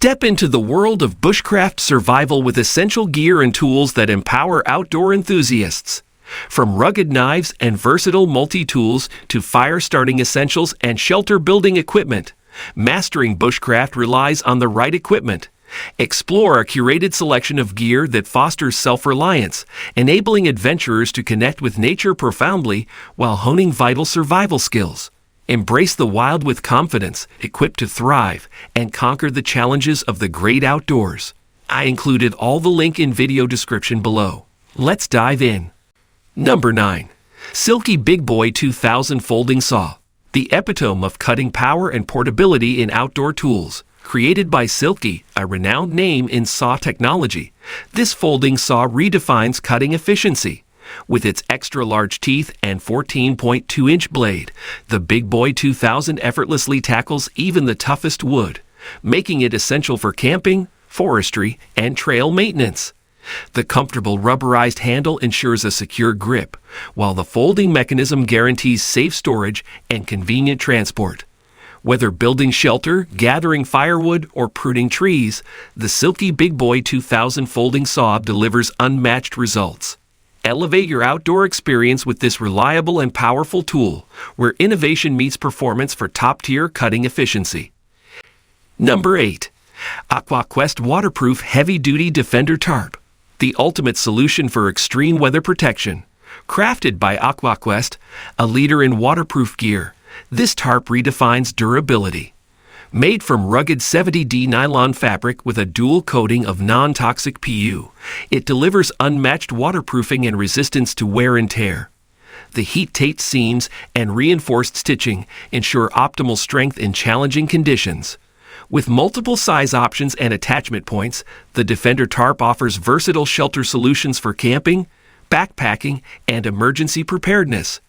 Step into the world of bushcraft survival with essential gear and tools that empower outdoor enthusiasts. From rugged knives and versatile multi-tools to fire-starting essentials and shelter-building equipment, mastering bushcraft relies on the right equipment. Explore a curated selection of gear that fosters self-reliance, enabling adventurers to connect with nature profoundly while honing vital survival skills. Embrace the wild with confidence, equipped to thrive and conquer the challenges of the great outdoors. I included all the link in video description below. Let's dive in. Number 9. Silky Big Boy 2000 Folding Saw. The epitome of cutting power and portability in outdoor tools. Created by Silky, a renowned name in saw technology, this folding saw redefines cutting efficiency. With its extra-large teeth and 14.2-inch blade, the Big Boy 2000 effortlessly tackles even the toughest wood, making it essential for camping, forestry, and trail maintenance. The comfortable rubberized handle ensures a secure grip, while the folding mechanism guarantees safe storage and convenient transport. Whether building shelter, gathering firewood, or pruning trees, the Silky Big Boy 2000 folding saw delivers unmatched results. Elevate your outdoor experience with this reliable and powerful tool, where innovation meets performance for top-tier cutting efficiency. Number 8. Aquaquest Waterproof Heavy-Duty Defender Tarp. The ultimate solution for extreme weather protection. Crafted by Aquaquest, a leader in waterproof gear, this tarp redefines durability. Made from rugged 70D nylon fabric with a dual coating of non-toxic PU, it delivers unmatched waterproofing and resistance to wear and tear. The heat-taped seams and reinforced stitching ensure optimal strength in challenging conditions. With multiple size options and attachment points, the Defender Tarp offers versatile shelter solutions for camping, backpacking, and emergency preparedness.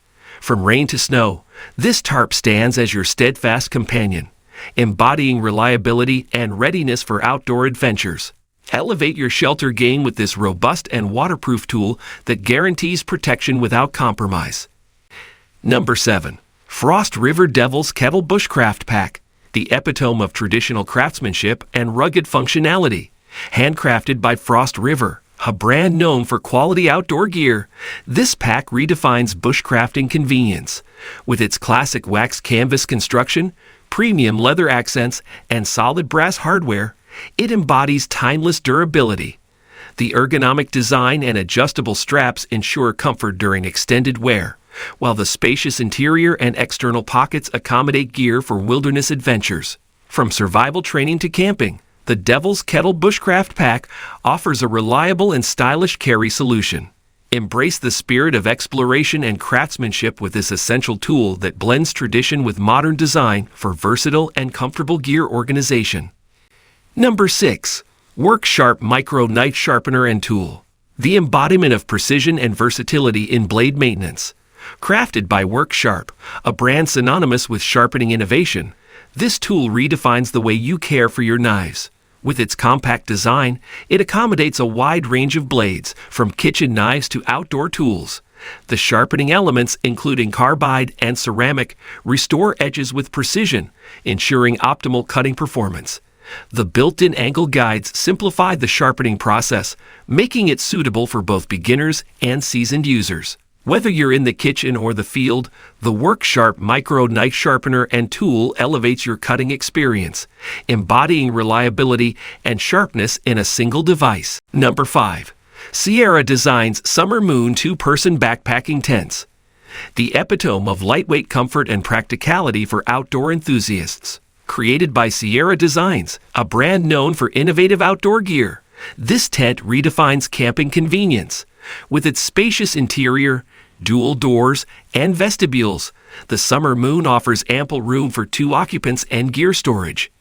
From rain to snow, this tarp stands as your steadfast companion, embodying reliability and readiness for outdoor adventures. Elevate your shelter game with this robust and waterproof tool that guarantees protection without compromise. Number 7. Frost River Devil's Kettle Bushcraft Pack. The epitome of traditional craftsmanship and rugged functionality. Handcrafted by Frost River, a brand known for quality outdoor gear, this pack redefines bushcrafting convenience. With its classic wax canvas construction, premium leather accents, and solid brass hardware, it embodies timeless durability. The ergonomic design and adjustable straps ensure comfort during extended wear, while the spacious interior and external pockets accommodate gear for wilderness adventures. From survival training to camping, the Devil's Kettle Bushcraft Pack offers a reliable and stylish carry solution. Embrace the spirit of exploration and craftsmanship with this essential tool that blends tradition with modern design for versatile and comfortable gear organization. Number 6. Work Sharp Micro Knife Sharpener and Tool. The embodiment of precision and versatility in blade maintenance. Crafted by Work Sharp, a brand synonymous with sharpening innovation, this tool redefines the way you care for your knives. With its compact design, it accommodates a wide range of blades, from kitchen knives to outdoor tools. The sharpening elements, including carbide and ceramic, restore edges with precision, ensuring optimal cutting performance. The built-in angle guides simplify the sharpening process, making it suitable for both beginners and seasoned users. Whether you're in the kitchen or the field, the Work Sharp Micro Knife Sharpener and Tool elevates your cutting experience, embodying reliability and sharpness in a single device. Number 5. Sierra Designs Summer Moon 2-Person Backpacking Tents. The epitome of lightweight comfort and practicality for outdoor enthusiasts. Created by Sierra Designs, a brand known for innovative outdoor gear, this tent redefines camping convenience. With its spacious interior, dual doors, and vestibules, the Summer Moon offers ample room for 2 occupants and gear storage.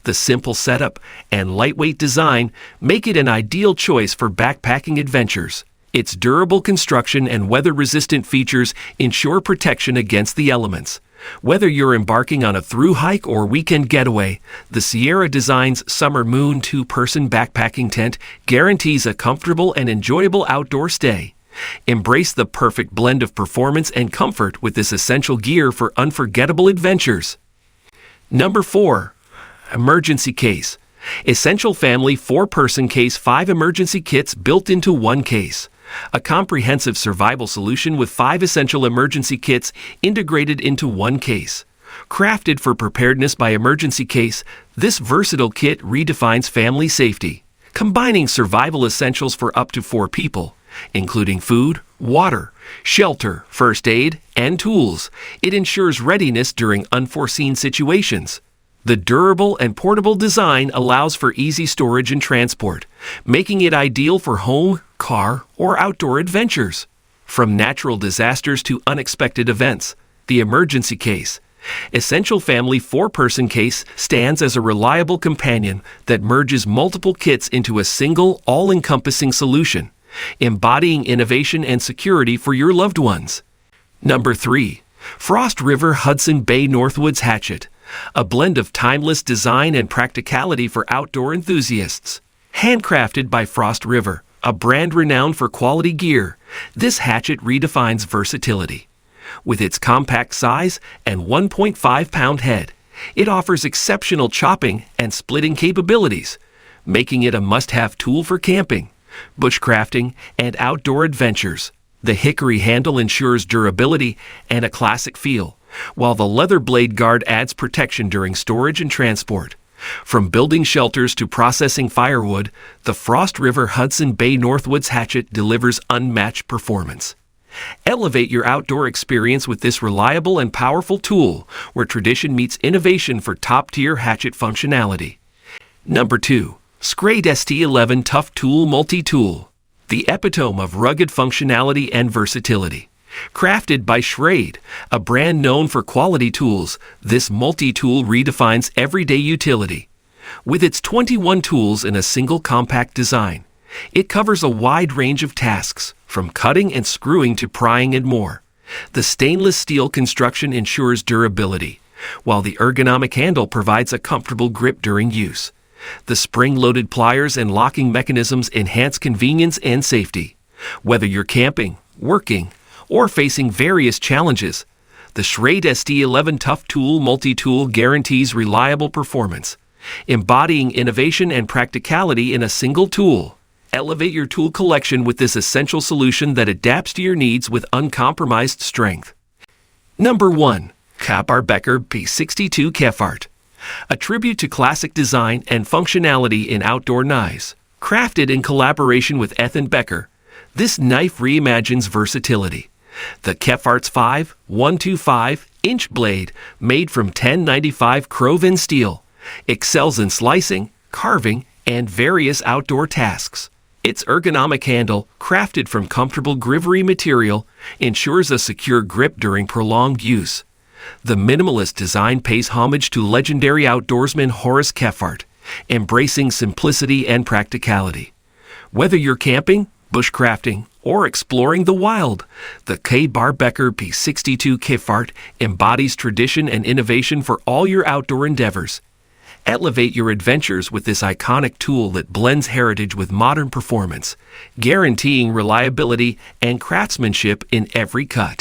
The simple setup and lightweight design make it an ideal choice for backpacking adventures. Its durable construction and weather-resistant features ensure protection against the elements. Whether you're embarking on a through hike or weekend getaway, the Sierra Designs Summer Moon 2-Person Backpacking Tent guarantees a comfortable and enjoyable outdoor stay. Embrace the perfect blend of performance and comfort with this essential gear for unforgettable adventures. Number 4. Emergency Case. Essential Family 4-person case, 5 emergency kits built into one case. A comprehensive survival solution with 5 essential emergency kits integrated into one case. Crafted for preparedness by emergency case, this versatile kit redefines family safety, combining survival essentials for up to 4 people, including food, water, shelter, first aid, and tools. It ensures readiness during unforeseen situations. The durable and portable design allows for easy storage and transport, making it ideal for home, car, or outdoor adventures. From natural disasters to unexpected events, the emergency case, Essential Family 4-person case stands as a reliable companion that merges multiple kits into a single, all-encompassing solution, embodying innovation and security for your loved ones. Number 3. Frost River Hudson Bay Northwoods Hatchet, a blend of timeless design and practicality for outdoor enthusiasts. Handcrafted by Frost River, a brand renowned for quality gear, this hatchet redefines versatility. With its compact size and 1.5-pound head, it offers exceptional chopping and splitting capabilities, making it a must-have tool for camping, bushcrafting, and outdoor adventures. The hickory handle ensures durability and a classic feel, while the leather blade guard adds protection during storage and transport. From building shelters to processing firewood, the Frost River Hudson Bay Northwoods Hatchet delivers unmatched performance. Elevate your outdoor experience with this reliable and powerful tool, where tradition meets innovation for top-tier hatchet functionality. Number 2. Schrade ST11 Tough Tool Multi-Tool, the epitome of rugged functionality and versatility. Crafted by Schrade, a brand known for quality tools, this multi-tool redefines everyday utility. With its 21 tools in a single compact design, it covers a wide range of tasks, from cutting and screwing to prying and more. The stainless steel construction ensures durability, while the ergonomic handle provides a comfortable grip during use. The spring-loaded pliers and locking mechanisms enhance convenience and safety. Whether you're camping, working, or facing various challenges, the Schrade ST11 Tough Tool Multi-Tool guarantees reliable performance, embodying innovation and practicality in a single tool. Elevate your tool collection with this essential solution that adapts to your needs with uncompromised strength. Number 1. Kabar Becker P62 Kephart, a tribute to classic design and functionality in outdoor knives. Crafted in collaboration with Becker, this knife reimagines versatility. The Kephart's 125-inch blade, made from 1095 Croven steel, excels in slicing, carving, and various outdoor tasks. Its ergonomic handle, crafted from comfortable grivery material, ensures a secure grip during prolonged use. The minimalist design pays homage to legendary outdoorsman Horace Kephart, embracing simplicity and practicality. Whether you're camping, bushcrafting, or exploring the wild, the Kabar Becker P62 Kephart embodies tradition and innovation for all your outdoor endeavors. Elevate your adventures with this iconic tool that blends heritage with modern performance, guaranteeing reliability and craftsmanship in every cut.